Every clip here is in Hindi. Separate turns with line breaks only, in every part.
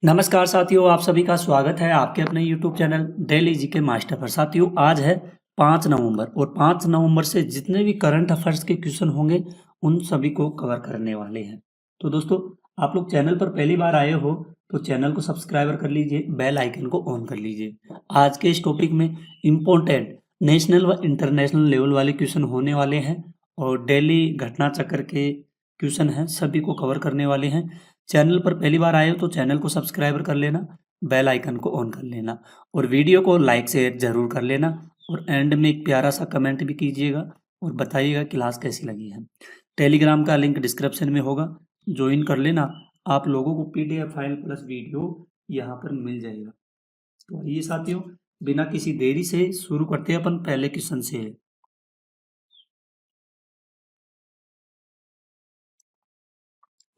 नमस्कार साथियों, आप सभी का स्वागत है आपके अपने YouTube channel daily GK master पर। साथियों, आज है 5 नवंबर और 5 नवंबर से जितने भी करंट अफेयर्स के क्वेश्चन होंगे उन सभी को कवर करने वाले हैं। तो दोस्तों, आप लोग चैनल पर पहली बार आए हो तो चैनल को सब्सक्राइब कर लीजिए, बेल आइकन को ऑन कर लीजिए। आज के इस टॉपिक में इम्पोर्टेंट नेशनल व इंटरनेशनल लेवल वाले क्वेश्चन होने वाले हैं और डेली घटना चक्र के क्वेश्चन हैं, सभी को कवर करने वाले हैं। चैनल पर पहली बार आए हो तो चैनल को सब्सक्राइब कर लेना, बेल आइकन को ऑन कर लेना और वीडियो को लाइक शेयर जरूर कर लेना और एंड में एक प्यारा सा कमेंट भी कीजिएगा और बताइएगा क्लास कैसी लगी है। टेलीग्राम का लिंक डिस्क्रिप्शन में होगा, ज्वाइन कर लेना। आप लोगों को PDF फाइल प्लस वीडियो यहाँ पर मिल जाएगा। तो आइए साथियों, बिना किसी देरी से शुरू करते हैं अपन पहले क्वेश्चन से।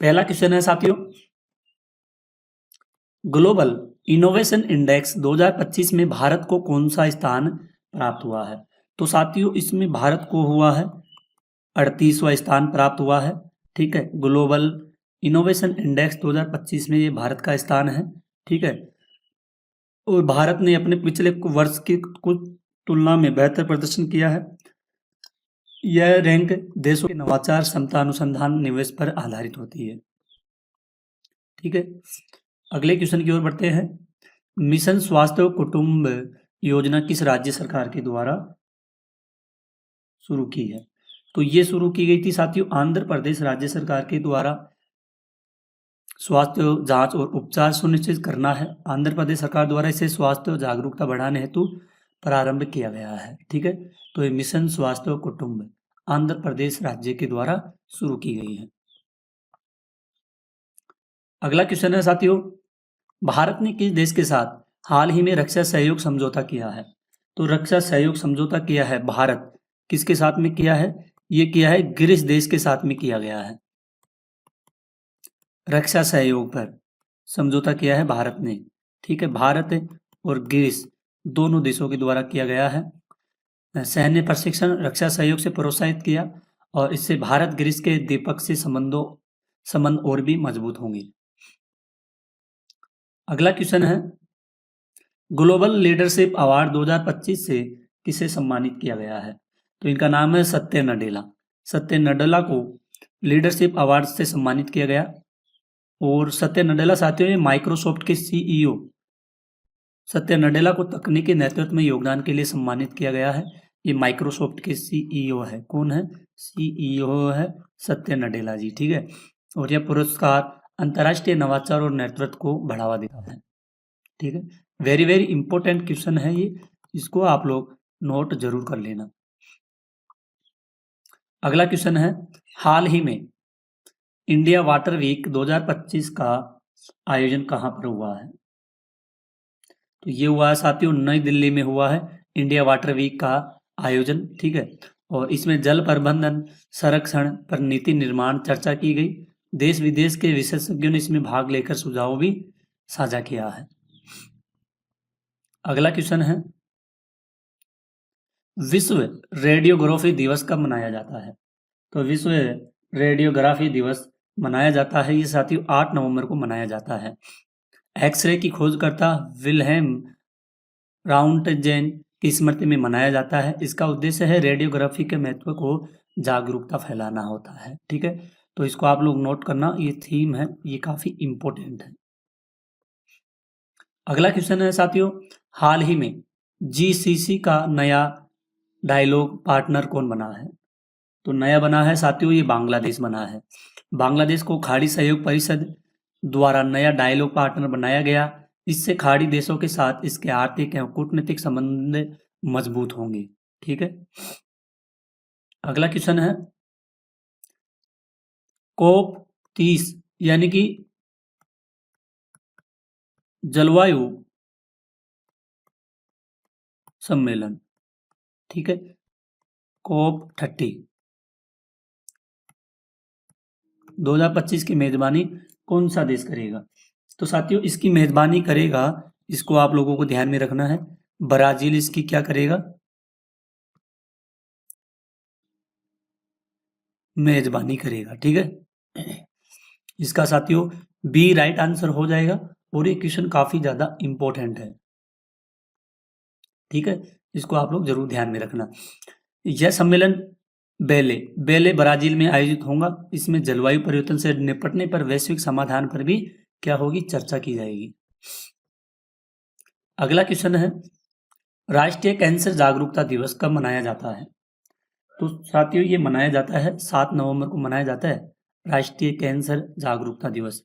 पहला क्वेश्चन है साथियों, ग्लोबल इनोवेशन इंडेक्स 2025 में भारत को कौन सा स्थान प्राप्त हुआ है? तो साथियों, इसमें भारत को हुआ है 38वां स्थान प्राप्त हुआ है। ठीक है, ग्लोबल इनोवेशन इंडेक्स 2025 में ये भारत का स्थान है। ठीक है, और भारत ने अपने पिछले वर्ष की कुछ तुलना में बेहतर प्रदर्शन किया है। यह रैंक देशों के नवाचार, क्षमता, अनुसंधान, निवेश पर आधारित होती है। ठीक है, अगले क्वेश्चन की ओर बढ़ते हैं। मिशन स्वास्थ्य कुटुंब योजना किस राज्य सरकार के द्वारा शुरू की है? तो ये शुरू की गई थी साथियों आंध्र प्रदेश राज्य सरकार के द्वारा। स्वास्थ्य जांच और उपचार सुनिश्चित करना है। आंध्र प्रदेश सरकार द्वारा इसे स्वास्थ्य और जागरूकता बढ़ाने हेतु प्रारंभ किया गया है। ठीक है, तो ये मिशन स्वास्थ्य और कुटुंब आंध्र प्रदेश राज्य के द्वारा शुरू की गई है। अगला क्वेश्चन है साथियों, भारत ने किस देश के साथ हाल ही में रक्षा सहयोग समझौता किया है? तो रक्षा सहयोग समझौता किया है भारत, किसके साथ में किया है? ये किया है ग्रीस देश के साथ में किया गया है। रक्षा सहयोग पर समझौता किया है भारत ने। ठीक है, भारत और ग्रीस दोनों देशों के द्वारा किया गया है। सैन्य प्रशिक्षण रक्षा सहयोग से प्रोत्साहित किया और इससे भारत ग्रीस के द्विपक्षीय संबंध और भी मजबूत होंगे। अगला क्वेश्चन है, ग्लोबल लीडरशिप अवार्ड 2025 से किसे सम्मानित किया गया है? तो इनका नाम है सत्य नडेला। सत्य नडेला को लीडरशिप अवार्ड से सम्मानित किया गया और सत्य नडेला साथियों ये माइक्रोसॉफ्ट के CEO सत्य नडेला को तकनीकी नेतृत्व में योगदान के लिए सम्मानित किया गया है। ये माइक्रोसॉफ्ट के CEO है। कौन है? CEO है सत्य नडेला जी। ठीक है, और यह पुरस्कार अंतर्राष्ट्रीय नवाचार और नेतृत्व को बढ़ावा देता है। ठीक है, वेरी वेरी इंपॉर्टेंट क्वेश्चन है ये, इसको आप लोग नोट जरूर कर लेना। अगला क्वेश्चन है, हाल ही में इंडिया वाटर वीक 2025 का आयोजन कहाँ पर हुआ है? तो ये हुआ है साथियों नई दिल्ली में हुआ है इंडिया वाटर वीक का आयोजन। ठीक है, और इसमें जल प्रबंधन संरक्षण पर नीति निर्माण चर्चा की गई। देश विदेश के विशेषज्ञों ने इसमें भाग लेकर सुझाव भी साझा किया है। अगला क्वेश्चन है, विश्व रेडियोग्राफी दिवस कब मनाया जाता है? तो विश्व रेडियोग्राफी दिवस मनाया जाता है ये साथियों 8 नवंबर को मनाया जाता है। एक्सरे की खोजकर्ता विल्हेम राउंटजेन की स्मृति में मनाया जाता है। इसका उद्देश्य है रेडियोग्राफी के महत्व को जागरूकता फैलाना होता है। ठीक है, तो इसको आप लोग नोट करना, ये थीम है, ये काफी इंपॉर्टेंट है। अगला क्वेश्चन है साथियों, हाल ही में GCC का नया डायलॉग पार्टनर कौन बना है? तो नया बना है साथियों ये बांग्लादेश बना है। बांग्लादेश को खाड़ी सहयोग परिषद द्वारा नया डायलॉग पार्टनर बनाया गया। इससे खाड़ी देशों के साथ इसके आर्थिक एवं कूटनीतिक संबंध मजबूत होंगे। ठीक है, अगला क्वेश्चन है, COP30 यानी कि जलवायु सम्मेलन, ठीक है, COP30 2025 की मेजबानी कौन सा देश करेगा? तो साथियों इसकी मेजबानी करेगा, इसको आप लोगों को ध्यान में रखना है, ब्राजील इसकी क्या करेगा? मेजबानी करेगा। ठीक है, इसका साथियों बी राइट आंसर हो जाएगा और ये क्वेश्चन काफी ज्यादा इंपॉर्टेंट है, ठीक है, इसको आप लोग जरूर ध्यान में रखना। यह सम्मेलन बेले ब्राजील में आयोजित होगा। इसमें जलवायु परिवर्तन से निपटने पर वैश्विक समाधान पर भी क्या होगी, चर्चा की जाएगी। अगला क्वेश्चन है, राष्ट्रीय कैंसर जागरूकता दिवस कब मनाया जाता है? तो साथियों ये मनाया जाता है 7 नवंबर को मनाया जाता है राष्ट्रीय कैंसर जागरूकता दिवस।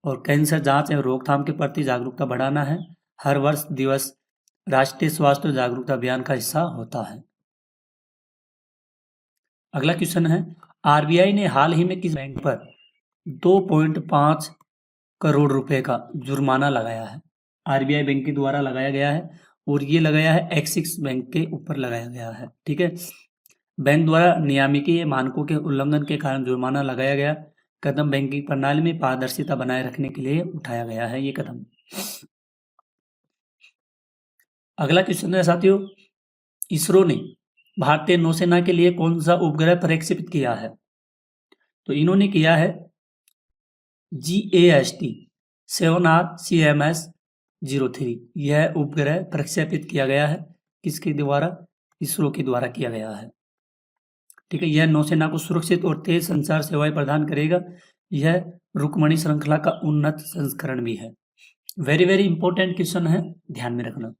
और कैंसर जांच एवं रोकथाम के प्रति जागरूकता बढ़ाना है। हर वर्ष दिवस राष्ट्रीय स्वास्थ्य जागरूकता अभियान का हिस्सा होता है। अगला क्वेश्चन है, आरबीआई ने हाल ही में किस बैंक पर 2.5 करोड़ रुपए का जुर्माना लगाया है? आरबीआई बैंक के द्वारा लगाया गया है और ये लगाया है एक्सिस बैंक के ऊपर लगाया गया है, ठीक है। बैंक द्वारा नियामकीय मानकों के उल्लंघन के कारण जुर्माना लगाया गया कदम बैंकिंग प्रणाली में पारदर्शिता बनाए रखने के लिए उठाया गया है ये कदम। अगला क्वेश्चन है साथियों, इसरो ने भारतीय नौसेना के लिए कौन सा उपग्रह प्रक्षेपित किया है? तो इन्होंने किया है GAST 7R CMS-03। यह उपग्रह प्रक्षेपित किया गया है किसके द्वारा? इसरो के द्वारा किया गया है, ठीक है। यह नौसेना को सुरक्षित और तेज संचार सेवाएं प्रदान करेगा। यह रुक्मणी श्रृंखला का उन्नत संस्करण भी है। वेरी वेरी इंपॉर्टेंट क्वेश्चन है, ध्यान में रखना।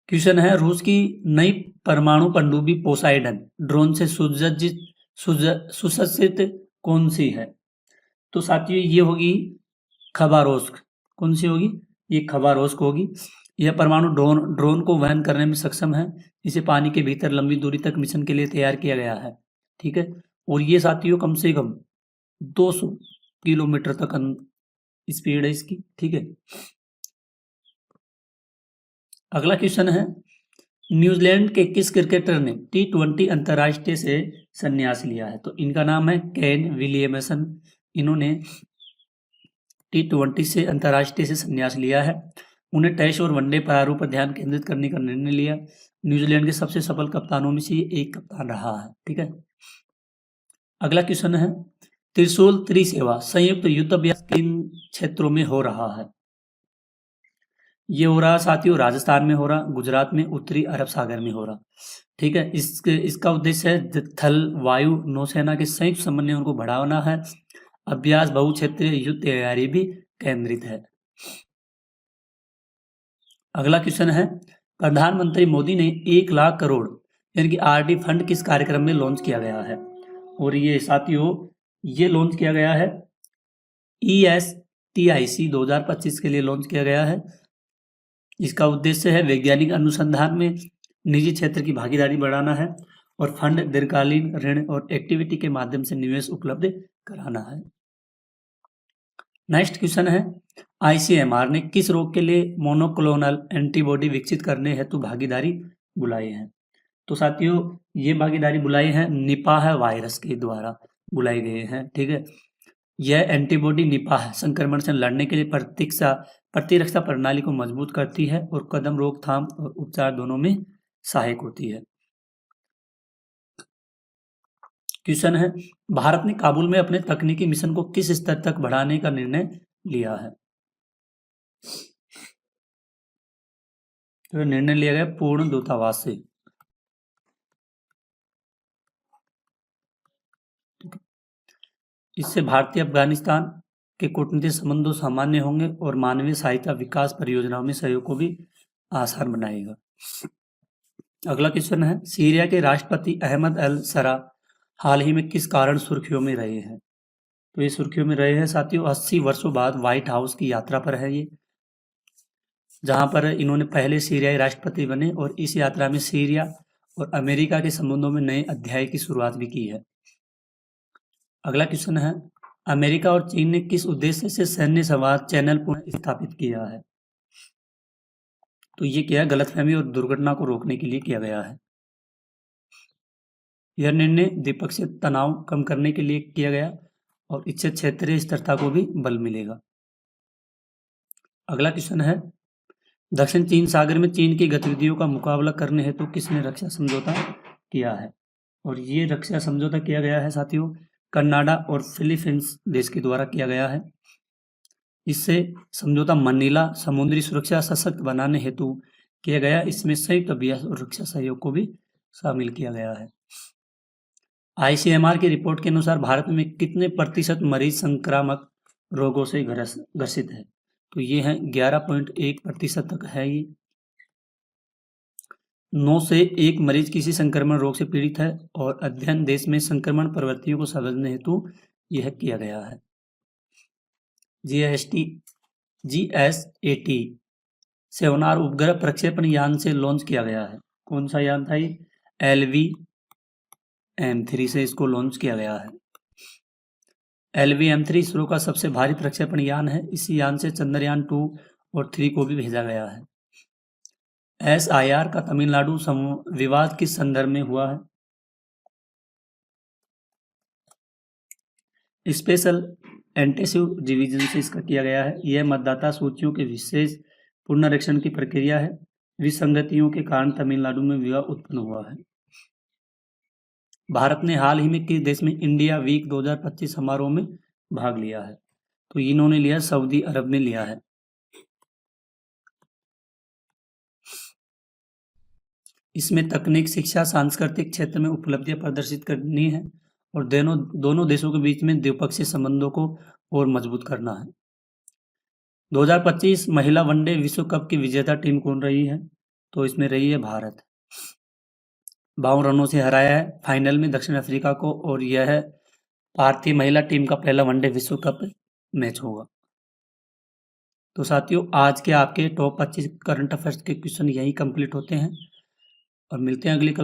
क्वेश्चन है, रूस की नई परमाणु पनडुब्बी पोसाइडन ड्रोन से सुसज्जित कौन सी है? तो साथियों ये होगी खबारोस्क। कौन सी होगी? ये खबारोस्क होगी। यह परमाणु ड्रोन को वहन करने में सक्षम है। इसे पानी के भीतर लंबी दूरी तक मिशन के लिए तैयार किया गया है, ठीक है। और ये साथियों कम से कम 200 किलोमीटर तक स्पीड है इसकी, ठीक है। अगला क्वेश्चन है, न्यूजीलैंड के किस क्रिकेटर ने T20 अंतर्राष्ट्रीय से संन्यास लिया है? तो इनका नाम है केन विलियमसन। इन्होंने T20 से अंतर्राष्ट्रीय से संन्यास लिया है। उन्हें टेस्ट और वनडे प्रारूप पर ध्यान केंद्रित करने का निर्णय लिया। न्यूजीलैंड के सबसे सफल कप्तानों में से ये एक कप्तान रहा है, ठीक है। अगला क्वेश्चन है, त्रिशूल त्रिसेवा संयुक्त युद्ध अभ्यास किन क्षेत्रों में हो रहा है? ये हो रहा साथियों राजस्थान में हो रहा, गुजरात में, उत्तरी अरब सागर में हो रहा, ठीक है। इसका उद्देश्य है थल वायु नौसेना के संयुक्त समन्वय को बढ़ाना है। अभ्यास बहुक्षेत्रीय युद्ध तैयारी भी केंद्रित है। अगला क्वेश्चन है, प्रधानमंत्री मोदी ने 1 लाख करोड़ यानी कि RD फंड किस कार्यक्रम में लॉन्च किया गया है? और ये साथियों ये लॉन्च किया गया है ESTIC 2025 के लिए लॉन्च किया गया है। इसका उद्देश्य है वैज्ञानिक अनुसंधान में निजी क्षेत्र की भागीदारी बढ़ाना है और फंड दीर्घकालीन ऋण और एक्टिविटी के माध्यम से निवेश उपलब्ध कराना है। नेक्स्ट क्वेश्चन है, ICMR ने किस रोग के लिए मोनोक्लोनल एंटीबॉडी विकसित करने हेतु भागीदारी बुलाई है? तो साथियों ये भागीदारी बुलाई है निपाह वायरस के द्वारा बुलाई गई है, ठीक है। यह एंटीबॉडी निपाह संक्रमण से लड़ने के लिए प्रतिरक्षा प्रणाली को मजबूत करती है और कदम रोकथाम और उपचार दोनों में सहायक होती है। क्वेश्चन है, भारत ने काबुल में अपने तकनीकी मिशन को किस स्तर तक बढ़ाने का निर्णय लिया है? तो निर्णय लिया गया पूर्ण दूतावास से। इससे भारतीय अफगानिस्तान के कूटनीतिक संबंधों सामान्य होंगे और मानवीय सहायता विकास परियोजनाओं में सहयोग को भी आसान बनाएगा। अगला क्वेश्चन है, सीरिया के राष्ट्रपति अहमद अल सरा हाल ही में किस कारण सुर्खियों में रहे हैं? तो ये सुर्खियों में रहे हैं साथियों 80 वर्षों बाद व्हाइट हाउस की यात्रा पर है ये, जहां पर इन्होंने पहले सीरियाई राष्ट्रपति बने और इस यात्रा में सीरिया और अमेरिका के संबंधों में नए अध्याय की शुरुआत भी की है। अगला क्वेश्चन है, अमेरिका और चीन ने किस उद्देश्य से सैन्य संवाद चैनल पुनः स्थापित किया है? तो ये किया गलतफहमी और दुर्घटना को रोकने के लिए किया गया है। यह निर्णय द्विपक्षीय तनाव कम करने के लिए किया गया और इससे क्षेत्रीय स्थिरता को भी बल मिलेगा। अगला क्वेश्चन है, दक्षिण चीन सागर में चीन की गतिविधियों का मुकाबला करने हेतु किसने रक्षा समझौता किया है? और ये रक्षा समझौता किया गया है साथियों कनाडा और फिलीपींस देश के द्वारा किया गया है। इससे समझौता मनीला समुद्री सुरक्षा सशक्त बनाने हेतु किया गया। इसमें संयुक्त अभ्यास और रक्षा सहयोग को भी शामिल किया गया है। ICMR की रिपोर्ट के अनुसार भारत में कितने प्रतिशत मरीज संक्रामक रोगों से ग्रसित है? तो ये है 11.1% तक है। ये 9 से 1 मरीज किसी संक्रमण रोग से पीड़ित है और अध्ययन देश में संक्रमण प्रवृत्तियों को समझने हेतु यह किया गया है। GSAT सेवनार उपग्रह प्रक्षेपण यान से लॉन्च किया गया है। कौन सा यान था ये? LV-M3 से इसको लॉन्च किया गया है। LV-M3 इसरो का सबसे भारी प्रक्षेपण यान है। इस यान से चंद्रयान 2 और 3 को भी भेजा गया है। SIR का तमिलनाडु विवाद किस संदर्भ में हुआ है? स्पेशल इंटेंसिव रिवीजन से इसका किया गया है। यह मतदाता सूचियों के विशेष पुनरीक्षण की प्रक्रिया है। विसंगतियों के कारण तमिलनाडु में विवाद उत्पन्न हुआ है। भारत ने हाल ही में किस देश में इंडिया वीक 2025 समारोह में भाग लिया है? तो इन्होंने लिया सऊदी अरब में लिया है। इसमें तकनीक, शिक्षा, सांस्कृतिक क्षेत्र में उपलब्धियां प्रदर्शित करनी है और दोनों देशों के बीच में द्विपक्षीय संबंधों को और मजबूत करना है। 2025 महिला वनडे विश्व कप की विजेता टीम कौन रही है? तो इसमें रही है भारत। 52 रनों से हराया है फाइनल में दक्षिण अफ्रीका को और यह है भारतीय महिला टीम का पहला वनडे विश्व कप मैच होगा। तो साथियों, आज के आपके टॉप 25 करंट अफेयर्स के क्वेश्चन यही कंप्लीट होते हैं और मिलते हैं अगली